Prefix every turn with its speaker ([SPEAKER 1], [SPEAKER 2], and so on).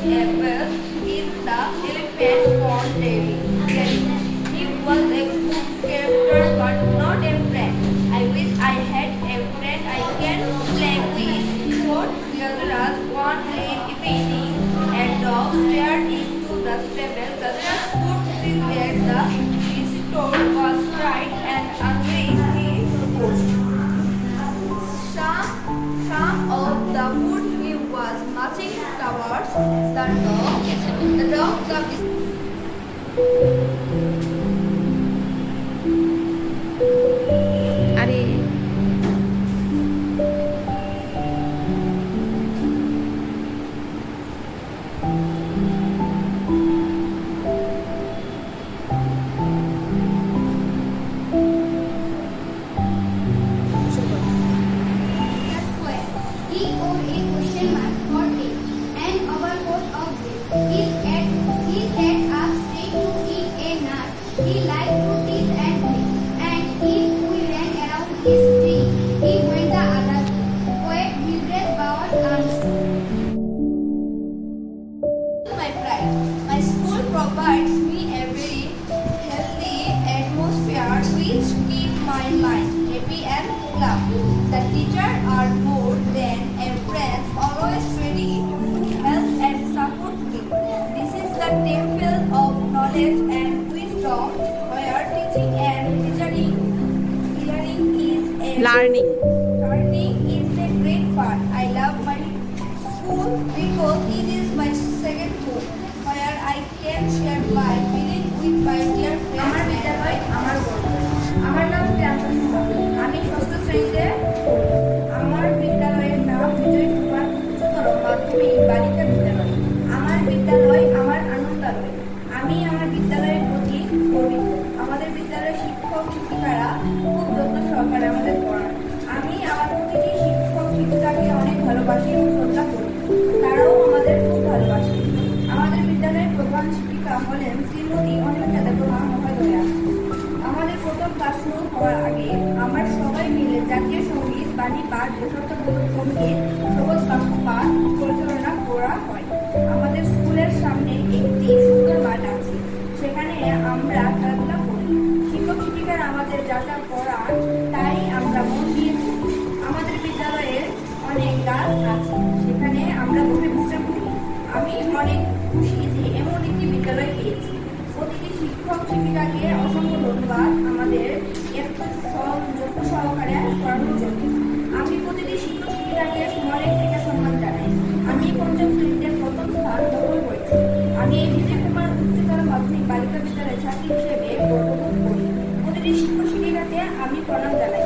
[SPEAKER 1] Abel is the elephant born David. He was a good character but not a friend. I wish I had a friend I can play with. Thought Gazras one late evening. A dog stared into the stable. Gazras could see that the store was bright and angry. Some of the wood he was marching towards the dog. The dog My school provides me a very healthy atmosphere which keep my mind happy and calm. The teachers are more than a friend, always ready to help and support me. This is the temple of knowledge and wisdom where teaching and learning is a great fun. I love my school because it is my second home, where I can share my feelings with my dear friends. আমার বিদ্যালয় আমার গল্প। আমার নাম প্রিয়াঙ্কা। আমি ষষ্ঠ শ্রেণীতে পড়ি। আমার বিদ্যালয়ের নাম বিজয় কুমার উচ্চতর মাধ্যমিক বালিকা বিদ্যালয়। আমার বিদ্যালয় আমার আনন্দালয়। আমি আমার বিদ্যালয়ের প্রতি গর্বিত। আমাদের বিদ্যালয়ের শিক্ষক শিক্ষিকারা খুব যত্ন সহকারে আমাদের পড়ান। আমি আমার প্রতিটি শিক্ষক শিক্ষিকাকে অনেক ভালোবাসি ও শ্রদ্ধা করি। তারাও আমাদের খুব ভালোবাসে। আমাদের বিদ্যালয়ের প্রধান শিক্ষিকা হলেন শ্রীমতী অনিতা দেববর্মা মহোদয়া। আমাদের প্রথম ক্লাস শুরু হওয়ার আগে আমরা সবাই মিলে জাতীয় সঙ্গীত, বাণী পাঠ, দেশাত্মবোধক সঙ্গীত, সহজ বাক্য পাঠ পরিচালনা করা হয়। আমাদের স্কুলের সামনে একটি সুন্দর মাঠ আছে, সেখানে আমরা খেলাধুলা করি। শিক্ষক শিক্ষিকারা আমাদের যা যা পড়ান তাই আমরা মন দিয়ে পড়ি। আমাদের বিদ্যালয়ে অনেক গাছ আছে, সেখানে আমরা বসে বিশ্রাম করি। আমি অনেক খুশি যে এমন একটি বিদ্যালয় পেয়েছি। প্রতিটি শিক্ষক শিক্ষিকাকে অসংখ্য ধন্যবাদ আমাদের এত যত্ন সহকারে পড়ানোর জন্য। আমি প্রতিটি শিক্ষক শিক্ষিকাকে অনেক থেকে সম্মান জানাই। আমি পঞ্চম শ্রেণীতে প্রথম স্থান দখল করেছি। আমি এই বিজয় কুমার উচ্চতর মাধ্যমিক বালিকা বিদ্যালয়ের ছাত্রী হিসেবে গর্ববোধ করি। প্রতিটি শিক্ষক শিক্ষিকাকে আমি প্রণাম জানাই।